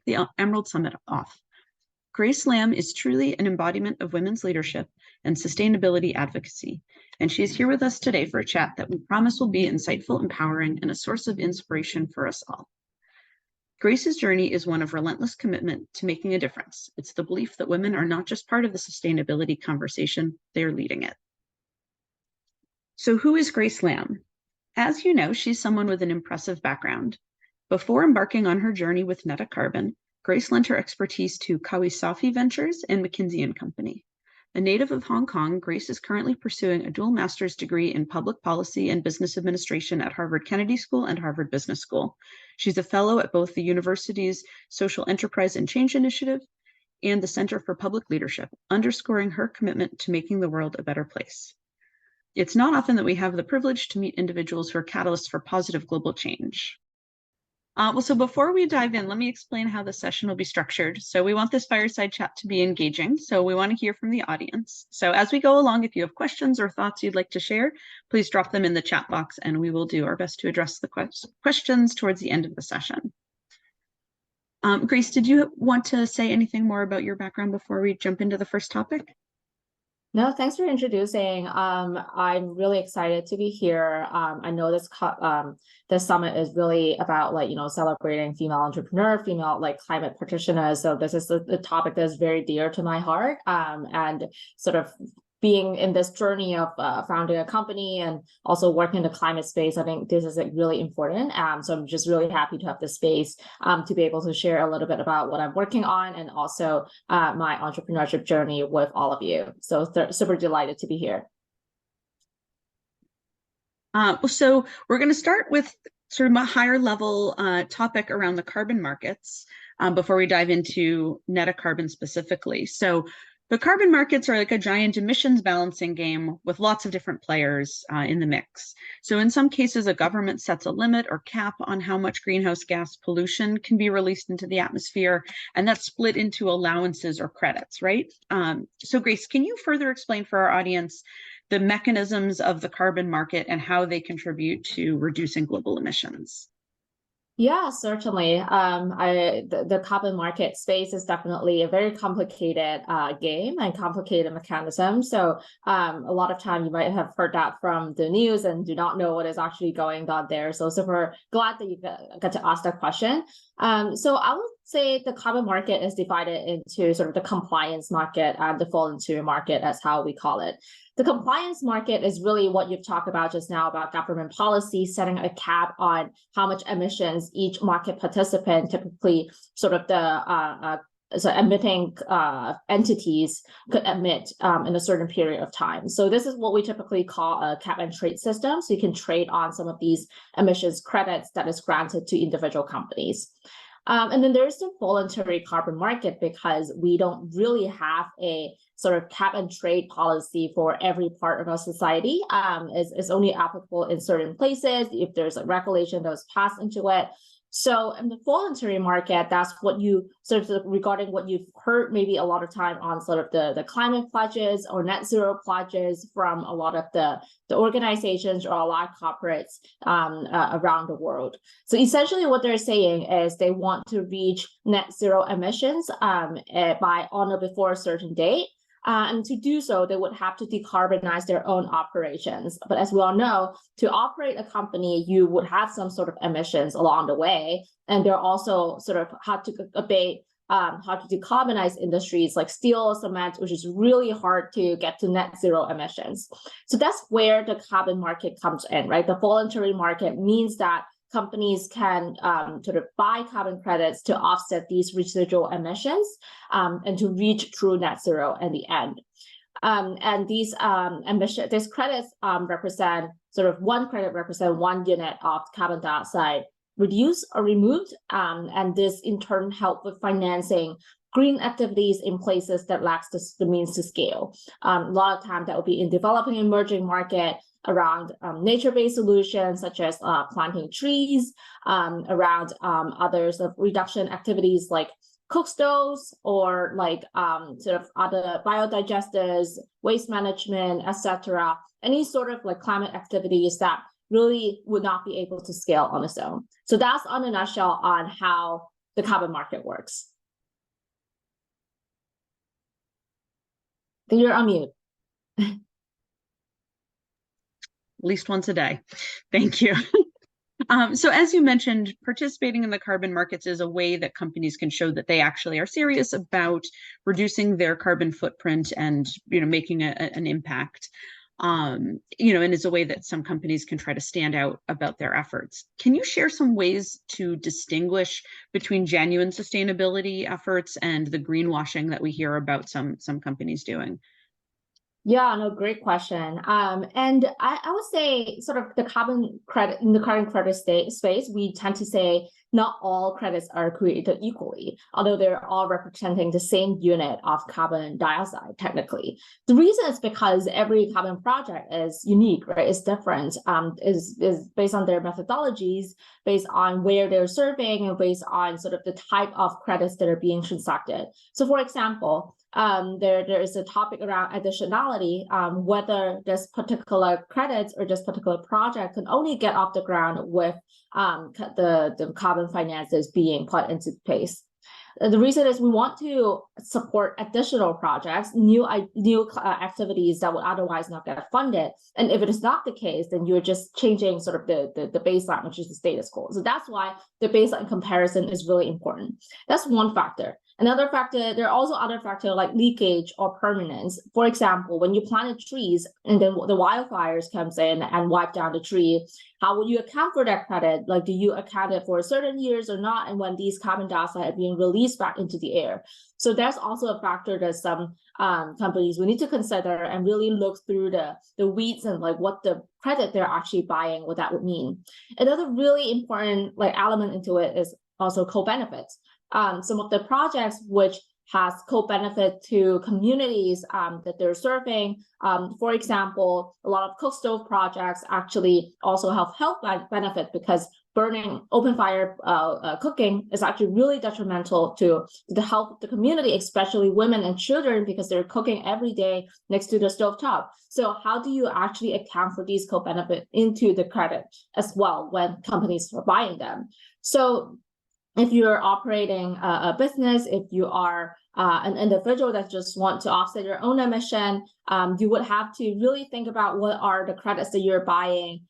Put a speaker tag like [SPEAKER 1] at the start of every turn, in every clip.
[SPEAKER 1] the Emerald Summit off. Grace Lamb is truly an embodiment of women's leadership and sustainability advocacy, and she is here with us today for a chat that we promise will be insightful, empowering, and a source of inspiration for us all. Grace's journey is one of relentless commitment to making a difference. It's the belief that women are not just part of the sustainability conversation, they are leading it. So who is Grace Lamb? As you know, she's someone with an impressive background. Before embarking on her journey with NetaCarbon, Grace lent her expertise to KawiSafi Ventures and McKinsey Company. A native of Hong Kong, Grace is currently pursuing a dual master's degree in public policy and business administration at Harvard Kennedy School and Harvard Business School. She's a fellow at both the university's Social Enterprise and Change Initiative and the Center for Public Leadership, underscoring her commitment to making the world a better place. It's not often that we have the privilege to meet individuals who are catalysts for positive global change. So before we dive in, let me explain how the session will be structured. So we want this fireside chat to be engaging. So we want to hear from the audience. So as we go along, if you have questions or thoughts you'd like to share, please drop them in the chat box and we will do our best to address the questions towards the end of the session. Grace, did you want to say anything more about your background before we jump into the first topic?
[SPEAKER 2] No, thanks for introducing. I'm really excited to be here. I know this summit is really about celebrating female entrepreneurs, female climate practitioners. So this is the topic that is very dear to my heart. And sort of being in this journey of founding a company and also working in the climate space, I think this is really important. So I'm just really happy to have this space to be able to share a little bit about what I'm working on and also my entrepreneurship journey with all of you. So super delighted to be here.
[SPEAKER 1] So we're going to start with sort of a higher level topic around the carbon markets before we dive into NetaCarbon specifically. So the carbon markets are like a giant emissions balancing game with lots of different players in the mix. So in some cases, a government sets a limit or cap on how much greenhouse gas pollution can be released into the atmosphere, and that's split into allowances or credits, right? So Grace, can you further explain for our audience the mechanisms of the carbon market and how they contribute to reducing global emissions?
[SPEAKER 2] Yeah, certainly. The carbon market space is definitely a very complicated game and complicated mechanism. So a lot of time you might have heard that from the news and do not know what is actually going on there. So super glad that you got to ask that question. So I would say the carbon market is divided into sort of the compliance market and the voluntary market, as how we call it. The compliance market is really what you've talked about just now about government policy, setting a cap on how much emissions each market participant, typically sort of the emitting entities, could emit in a certain period of time. So this is what we typically call a cap and trade system. So you can trade on some of these emissions credits that is granted to individual companies. And then there's the voluntary carbon market because we don't really have a sort of cap and trade policy for every part of our society. It's only applicable in certain places if there's a regulation that was passed into it. So in the voluntary market, that's what you sort of regarding what you've heard maybe a lot of time on sort of the climate pledges or net zero pledges from a lot of the organizations or a lot of corporates around the world. So essentially what they're saying is they want to reach net zero emissions by on or before a certain date. And to do so, they would have to decarbonize their own operations. But as we all know, to operate a company, you would have some sort of emissions along the way. And they're also sort of how to abate, how to decarbonize industries like steel, cement, which is really hard to get to net zero emissions. So that's where the carbon market comes in, right? The voluntary market means that companies can sort of buy carbon credits to offset these residual emissions and to reach true net zero in the end. And these credits represent sort of one credit represent 1 unit of carbon dioxide reduced or removed, and this in turn help with financing green activities in places that lacks the means to scale. A lot of time that will be in developing emerging market around nature-based solutions such as planting trees, around others of reduction activities like cook stoves or like sort of other biodigesters, waste management, etc. Any sort of like climate activities that really would not be able to scale on its own. So that's on a nutshell on how the carbon market works. I think you're on mute.
[SPEAKER 1] At least once a day. Thank you. So as you mentioned, participating in the carbon markets is a way that companies can show that they actually are serious about reducing their carbon footprint and making an impact. And it's a way that some companies can try to stand out about their efforts. Can you share some ways to distinguish between genuine sustainability efforts and the greenwashing that we hear about some companies doing?
[SPEAKER 2] Yeah, no, great question. And I would say sort of the carbon credit in the carbon credit space, we tend to say not all credits are created equally, although they're all representing the same unit of carbon dioxide, technically. The reason is because every carbon project is unique, right? It's different, is based on their methodologies, based on where they're serving, and based on sort of the type of credits that are being transacted. So for example, there is a topic around additionality, whether this particular credits or this particular project can only get off the ground with the carbon finances being put into place. The reason is we want to support additional projects, new activities that would otherwise not get funded. And if it is not the case, then you're just changing sort of the baseline, which is the status quo. So that's why the baseline comparison is really important. That's one factor. Another factor, there are also other factors like leakage or permanence. For example, when you planted trees and then the wildfires comes in and wipe down the tree, how will you account for that credit? Like, do you account it for certain years or not? And when these carbon dioxide are being released back into the air. So there's also a factor that some companies we need to consider and really look through the weeds and like what the credit they're actually buying, what that would mean. Another really important element into it is also co-benefits. Some of the projects which has co-benefit to communities that they're serving. For example, a lot of cook stove projects actually also have health benefit because burning open fire cooking is actually really detrimental to the health of the community, especially women and children, because they're cooking every day next to the stovetop. So how do you actually account for these co-benefit into the credit as well when companies are buying them? So if you're operating a business, if you are an individual that just want to offset your own emission, you would have to really think about what are the credits that you're buying,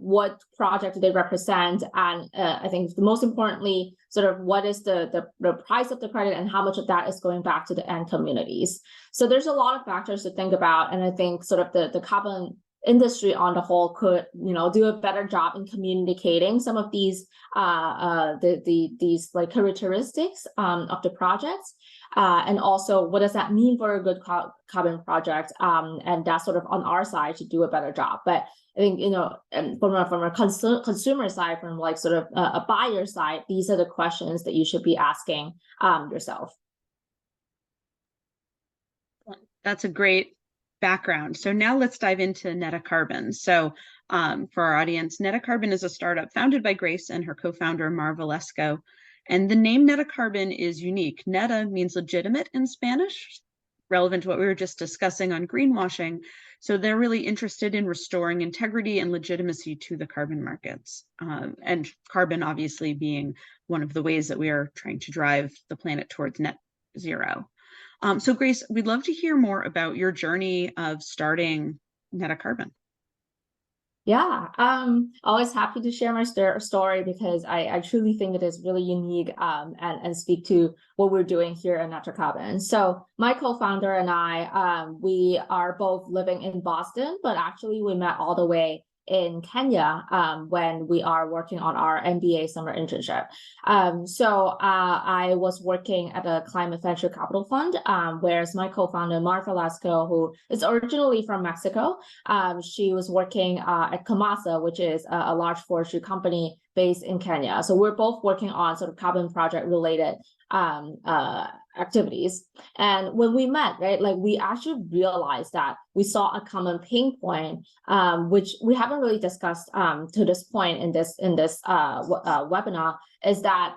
[SPEAKER 2] what project do they represent, and I think the most importantly, sort of what is the price of the credit and how much of that is going back to the end communities. So there's a lot of factors to think about, and I think sort of the carbon industry on the whole could do a better job in communicating some of these these characteristics of the projects, and also what does that mean for a good carbon project, and that's sort of on our side to do a better job. But I think from a consumer side, from sort of a buyer side, these are the questions that you should be asking yourself.
[SPEAKER 1] That's a great background. So now let's dive into NetaCarbon. So for our audience, NetaCarbon is a startup founded by Grace and her co-founder, Marv Valesco. And the name NetaCarbon is unique. Neta means legitimate in Spanish, relevant to what we were just discussing on greenwashing. So they're really interested in restoring integrity and legitimacy to the carbon markets. And carbon obviously being one of the ways that we are trying to drive the planet towards net zero. So Grace, we'd love to hear more about your journey of starting NetaCarbon.
[SPEAKER 2] Yeah, always happy to share my story because I truly think it is really unique and speak to what we're doing here at NetaCarbon. So my co-founder and I, we are both living in Boston, but actually we met all the way in Kenya when we are working on our MBA summer internship. So I was working at a climate venture capital fund, whereas my co-founder, Marv Valesco, who is originally from Mexico, she was working at Kamasa, which is a large forestry company based in Kenya. So we're both working on sort of carbon project related activities. And when we met, right, we actually realized that we saw a common pain point, which we haven't really discussed to this point in this webinar, is that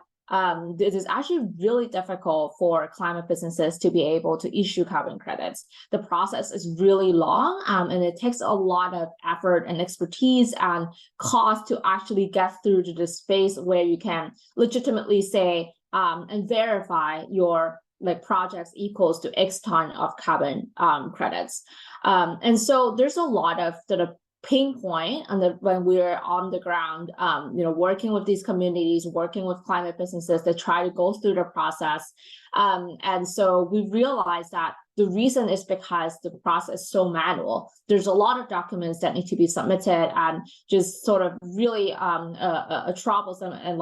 [SPEAKER 2] it is actually really difficult for climate businesses to be able to issue carbon credits. The process is really long, and it takes a lot of effort and expertise and cost to actually get through to the space where you can legitimately say, and verify your like projects equals to X ton of carbon credits. And so there's a lot of sort of pain point when we're on the ground, working with these communities, working with climate businesses that try to go through the process. And so we realized that the reason is because the process is so manual. There's a lot of documents that need to be submitted and just sort of really a troublesome and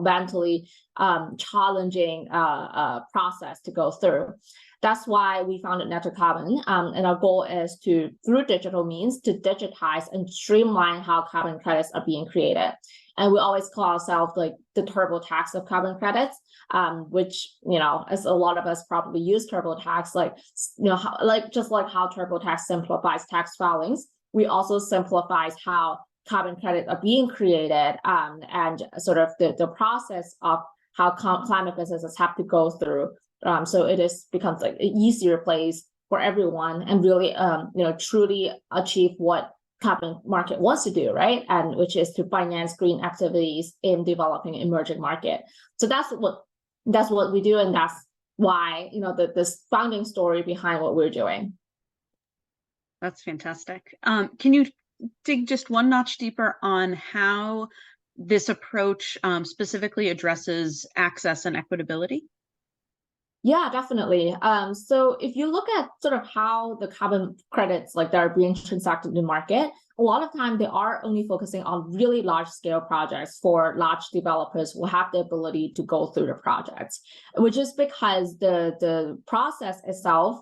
[SPEAKER 2] mentally challenging process to go through. That's why we founded NetaCarbon, and our goal is to, through digital means, to digitize and streamline how carbon credits are being created. And we always call ourselves like the TurboTax of carbon credits, which, as a lot of us probably use TurboTax, just like how TurboTax simplifies tax filings, we also simplifies how carbon credits are being created, and sort of the process of how climate businesses have to go through. So it becomes like an easier place for everyone and really, truly achieve what carbon market wants to do, right? And which is to finance green activities in developing emerging market. So that's what we do, and that's why this founding story behind what we're doing.
[SPEAKER 1] That's fantastic. Can you dig just one notch deeper on how this approach specifically addresses access and equitability?
[SPEAKER 2] Yeah, definitely. So if you look at sort of how the carbon credits that are being transacted in the market, a lot of time they are only focusing on really large scale projects for large developers who have the ability to go through the projects, which is because the process itself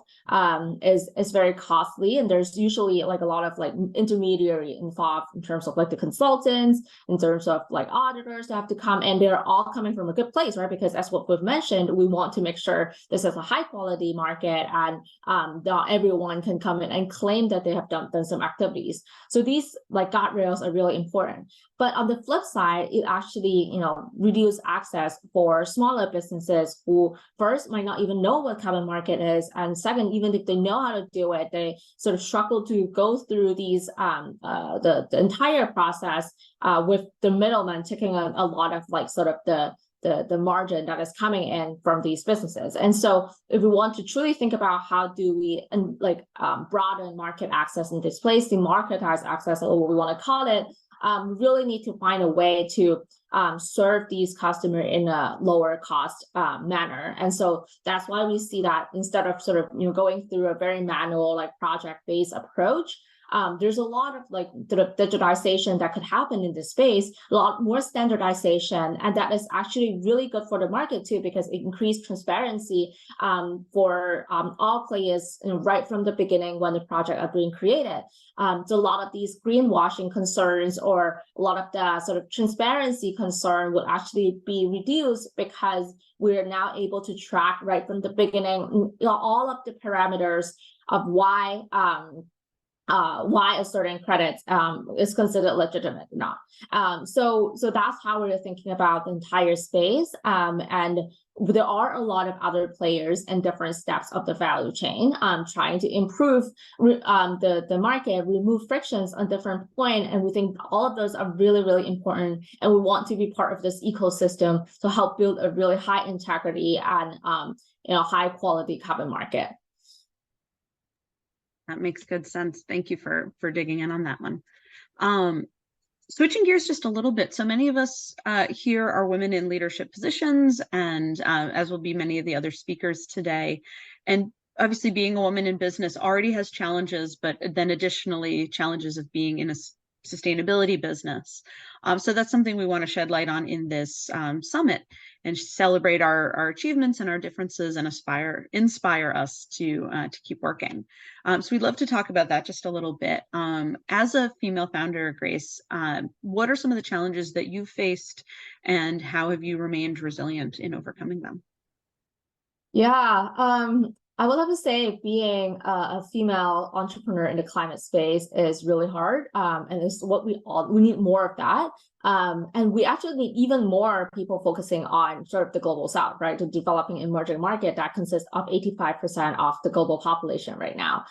[SPEAKER 2] is very costly, and there's usually a lot of intermediary involved in terms of the consultants, in terms of auditors that have to come, and they're all coming from a good place, right? Because as what we've mentioned, we want to make sure this is a high quality market, and not everyone can come in and claim that they have done some activities. So these guardrails are really important. But on the flip side, it actually reduce access for smaller businesses who first might not even know what carbon market is, and second, even if they know how to do it, they sort of struggle to go through these the entire process with the middleman taking a lot of the margin that is coming in from these businesses. And so if we want to truly think about how do we broaden market access in this place, democratize access, or what we want to call it, we really need to find a way to serve these customers in a lower cost manner. And so that's why we see that instead of sort of going through a very manual project-based approach, there's a lot of digitization that could happen in this space, a lot more standardization, and that is actually really good for the market too, because it increased transparency for all players right from the beginning when the project are being created. So a lot of these greenwashing concerns or a lot of the sort of transparency concern would actually be reduced because we're now able to track right from the beginning all of the parameters of why a certain credit is considered legitimate or not. So that's how we're thinking about the entire space. And there are a lot of other players in different steps of the value chain trying to improve the market, remove frictions on different points. And we think all of those are really, really important. And we want to be part of this ecosystem to help build a really high integrity and high quality carbon market.
[SPEAKER 1] That makes good sense. Thank you for digging in on that one. Switching gears just a little bit. So many of us here are women in leadership positions, and as will be many of the other speakers today. And obviously being a woman in business already has challenges, but then additionally challenges of being in a sustainability business. So that's something we want to shed light on in this summit and celebrate our achievements and our differences and inspire us to keep working. So we'd love to talk about that just a little bit. As a female founder, Grace, what are some of the challenges that you've faced and how have you remained resilient in overcoming them?
[SPEAKER 2] Yeah, I would love to say being a female entrepreneur in the climate space is really hard, and it's what we need more of that. And we actually need even more people focusing on sort of the global south, right? The developing emerging market that consists of 85% of the global population right now.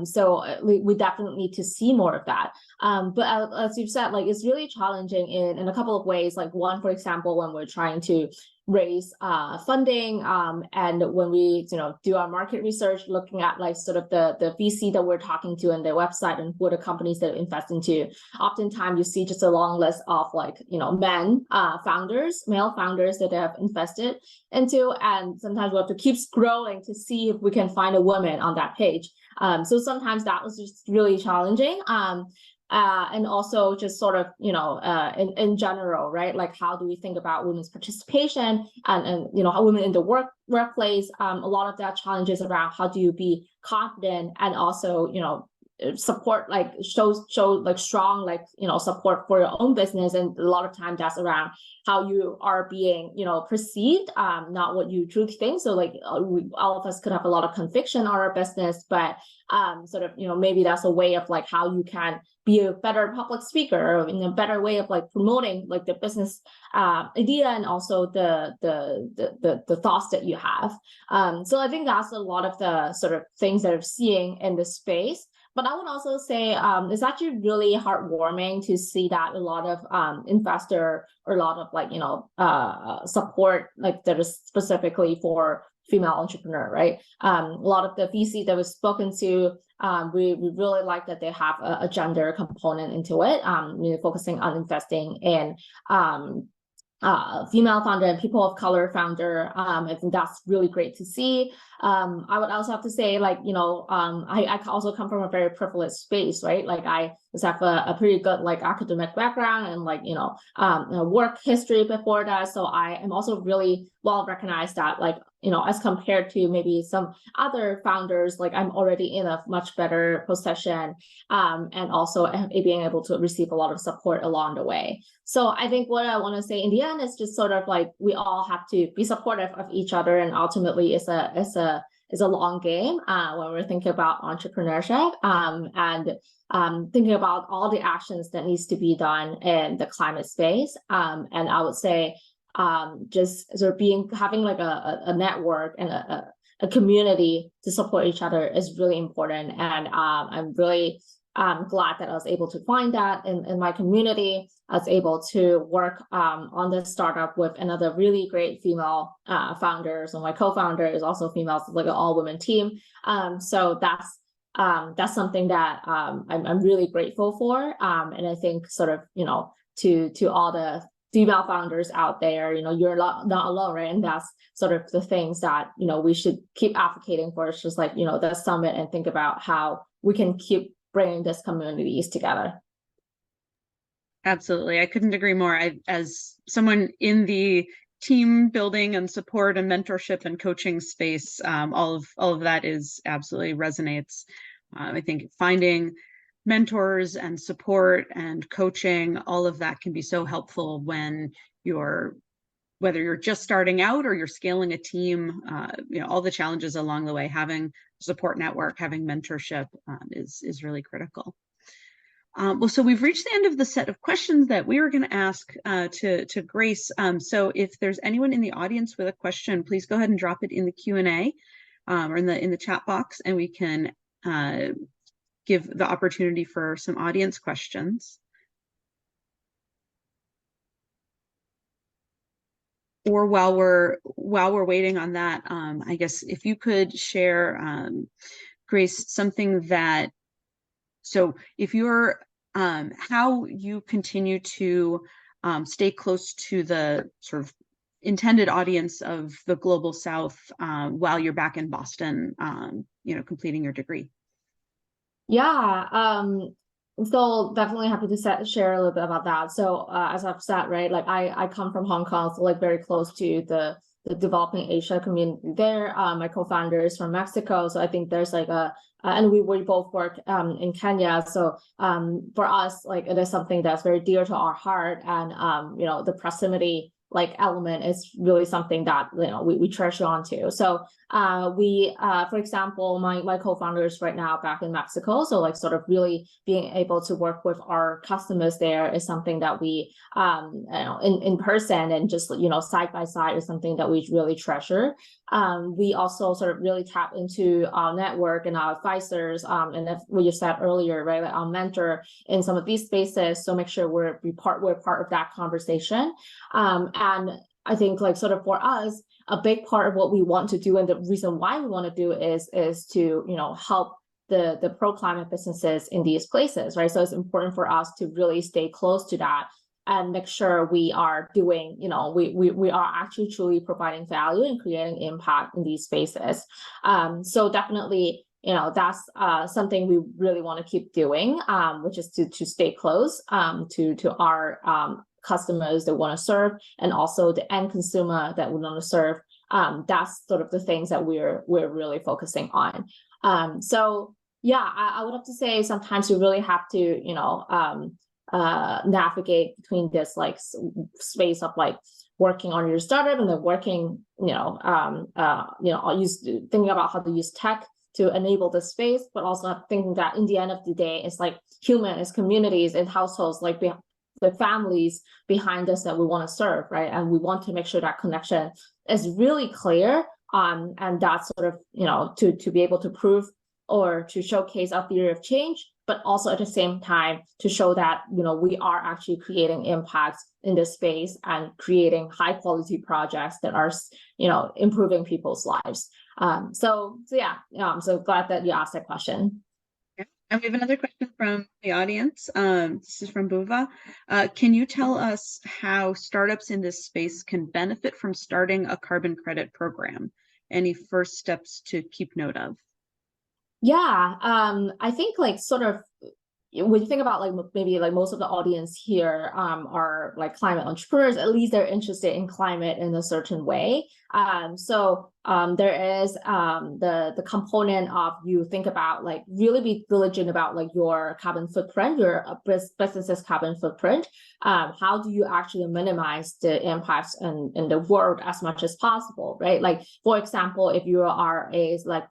[SPEAKER 2] So we definitely need to see more of that. But as you've said, it's really challenging in a couple of ways. One, for example, when we're trying to raise funding, and when we do our market research, looking at like sort of the VC that we're talking to and their website and who are the companies that invest into, oftentimes you see just a long list of like male founders that they have invested into, and sometimes we have to keep scrolling to see if we can find a woman on that page. So sometimes that was just really challenging. And also just sort of, in general, right? Like, how do we think about women's participation and how women in the workplace? A lot of that challenges around how do you be confident and also, support, like show like strong, like, support for your own business. And a lot of times that's around how you are being, perceived, not what you truly think. So like all of us could have a lot of conviction on our business, but sort of, maybe that's a way of like how you can be a better public speaker, or in a better way of like promoting like the business idea and also the thoughts that you have. So I think that's a lot of the sort of things that I'm seeing in the space. But I would also say it's actually really heartwarming to see that a lot of investor or a lot of like support like that is specifically for female entrepreneur, right? A lot of the VC that we've spoken to, we really like that they have a gender component into it, focusing on investing in female founder and people of color founder. I think that's really great to see. I would also have to say, like, I also come from a very privileged space, right? Like I just have a pretty good like academic background and like, work history before that. So I am also really well recognized that like, as compared to maybe some other founders, like I'm already in a much better position, and also being able to receive a lot of support along the way. So I think what I want to say in the end is just sort of like we all have to be supportive of each other, and ultimately it's a long game when we're thinking about entrepreneurship, and thinking about all the actions that needs to be done in the climate space. And I would say just sort of having like a network and a community to support each other is really important. And I'm really glad that I was able to find that in my community. I was able to work on this startup with another really great female founders, and my co-founder is also female, so like an all-women team. So that's something that I'm really grateful for. And I think sort of, to all the female founders out there, you're not alone, right? And that's sort of the things that, we should keep advocating for. It's just like, the summit, and think about how we can keep bringing these communities together.
[SPEAKER 1] Absolutely. I couldn't agree more. As someone in the team building and support and mentorship and coaching space, all of that is absolutely resonates. I think finding mentors and support and coaching, all of that can be so helpful when whether you're just starting out or you're scaling a team, all the challenges along the way, having a support network, having mentorship is really critical. Well, so we've reached the end of the set of questions that we were going to ask to Grace. So if there's anyone in the audience with a question, please go ahead and drop it in the Q&A or in the chat box, and we can give the opportunity for some audience questions. Or while we're waiting on that, I guess if you could share, Grace, something that, so if you're how you continue to stay close to the sort of intended audience of the Global South while you're back in Boston, completing your degree.
[SPEAKER 2] Yeah, so definitely happy to share a little bit about that. So as I've said, right, like I come from Hong Kong, so like very close to the developing Asia community there. My co-founder is from Mexico, so I think there's like and we both work in Kenya. So for us, like it is something that's very dear to our heart, and the proximity like element is really something that we treasure onto. So for example, my co-founders right now back in Mexico, so like sort of really being able to work with our customers there is something that we in person and just side by side is something that we really treasure. We also sort of really tap into our network and our advisors, and if what you said earlier, right, like our mentor in some of these spaces, so make sure we're part of that conversation. And I think like sort of for us, a big part of what we want to do and the reason why we want to do is to, help the pro-climate businesses in these places, right? So it's important for us to really stay close to that and make sure we are doing, we are actually truly providing value and creating impact in these spaces. So definitely, that's something we really want to keep doing, which is to stay close to our customers that want to serve, and also the end consumer that we want to serve. That's sort of the things that we're really focusing on. So yeah, I would have to say sometimes you really have to, navigate between this like space of like working on your startup and then working, thinking about how to use tech to enable the space, but also thinking that in the end of the day, it's like human, it's communities and households, like the families behind us that we want to serve, right? And we want to make sure that connection is really clear, and that's sort of, to be able to prove or to showcase our theory of change, but also at the same time to show that, we are actually creating impact in this space and creating high quality projects that are, improving people's lives. So yeah, I'm so glad that you asked that question.
[SPEAKER 1] And we have another question from the audience. This is from Buva. Can you tell us how startups in this space can benefit from starting a carbon credit program? Any first steps to keep note of?
[SPEAKER 2] Yeah, I think like sort of when you think about like maybe like most of the audience here are like climate entrepreneurs, at least they're interested in climate in a certain way. So there is the component of you think about like really be diligent about like your carbon footprint, your business's carbon footprint. How do you actually minimize the impacts in the world as much as possible, right? Like for example, if you are a like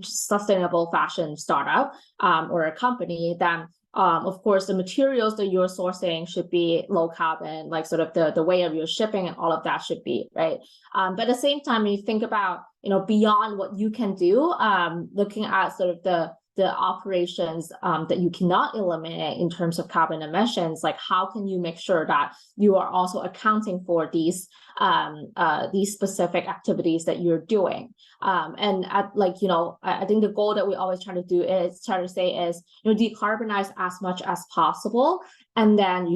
[SPEAKER 2] sustainable fashion startup or a company, then of course, the materials that you're sourcing should be low carbon, like sort of the way of your shipping and all of that should be, right? But at the same time, you think about, beyond what you can do, looking at sort of the operations that you cannot eliminate in terms of carbon emissions, like how can you make sure that you are also accounting for these specific activities that you're doing. And I think the goal that we always try to say is, decarbonize as much as possible. And then,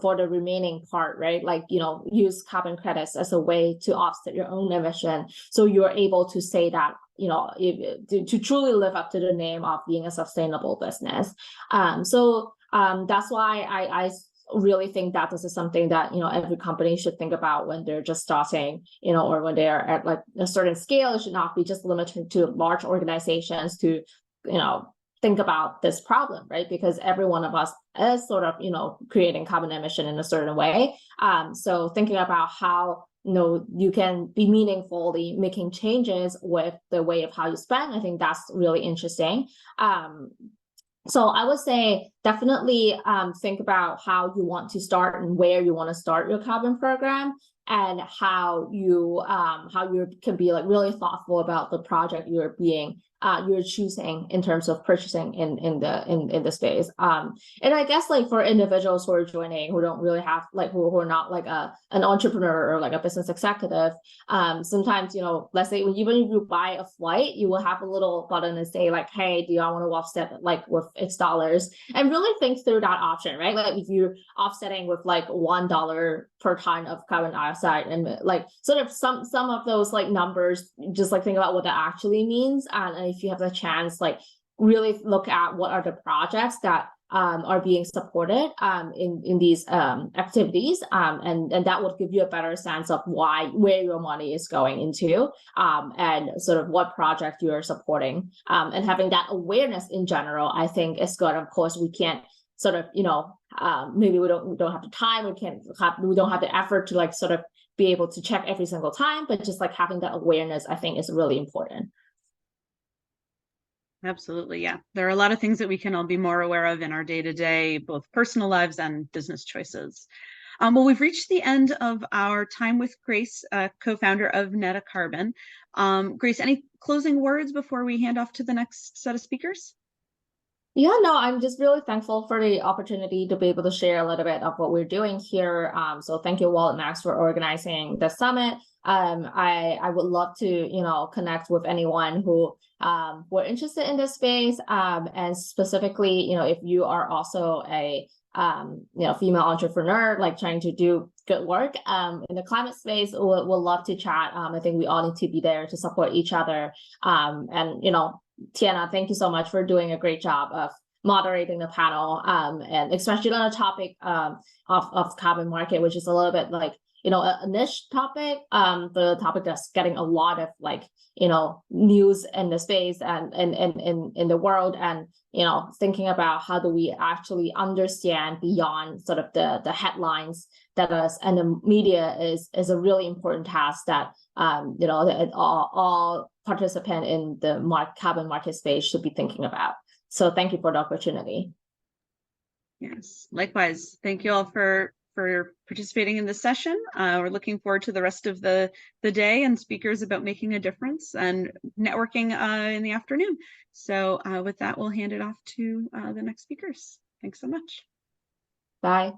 [SPEAKER 2] for the remaining part, right, like, use carbon credits as a way to offset your own emission. So you're able to say that, to truly live up to the name of being a sustainable business. So that's why I really think that this is something that every company should think about when they're just starting, or when they're at like a certain scale. It should not be just limited to large organizations to think about this problem, right? Because every one of us is sort of creating carbon emission in a certain way. So thinking about how you can be meaningfully making changes with the way of how you spend, I think that's really interesting. So I would say definitely think about how you want to start and where you want to start your carbon program, and how you can be like really thoughtful about the project you're choosing in terms of purchasing in the space. And I guess like for individuals who are joining who don't really have like who are not like an entrepreneur or like a business executive, sometimes let's say even if you buy a flight, you will have a little button that say like, hey, do y'all want to offset like with X dollars, and really think through that option, right? Like if you're offsetting with like $1 per ton of carbon dioxide, and like sort of some of those like numbers, just like think about what that actually means. And if you have the chance, like really look at what are the projects that are being supported in these activities, and that would give you a better sense of where your money is going into, and sort of what project you are supporting, and having that awareness in general, I think is good. Of course, we can't sort of maybe we don't have the time, we don't have the effort to like sort of be able to check every single time, but just like having that awareness, I think, is really important.
[SPEAKER 1] Absolutely. Yeah. There are a lot of things that we can all be more aware of in our day-to-day, both personal lives and business choices. Well, we've reached the end of our time with Grace, co-founder of NetaCarbon. Grace, any closing words before we hand off to the next set of speakers?
[SPEAKER 2] Yeah, no, I'm just really thankful for the opportunity to be able to share a little bit of what we're doing here. So thank you, Walt and Max, for organizing the summit. I would love to, connect with anyone who were interested in this space. And specifically, if you are also a female entrepreneur, like trying to do good work in the climate space, we'll love to chat. I think we all need to be there to support each other. And Tiana, thank you so much for doing a great job of moderating the panel, and especially on a topic of carbon market, which is a little bit like, a niche topic, the topic that's getting a lot of news in the space and in the world, and thinking about how do we actually understand beyond sort of the headlines that us and the media is a really important task that that all participant in the carbon market space should be thinking about. So thank you for the opportunity.
[SPEAKER 1] Yes, likewise. Thank you all for participating in this session. We're looking forward to the rest of the day and speakers about making a difference and networking in the afternoon. So with that, we'll hand it off to the next speakers. Thanks so much.
[SPEAKER 2] Bye.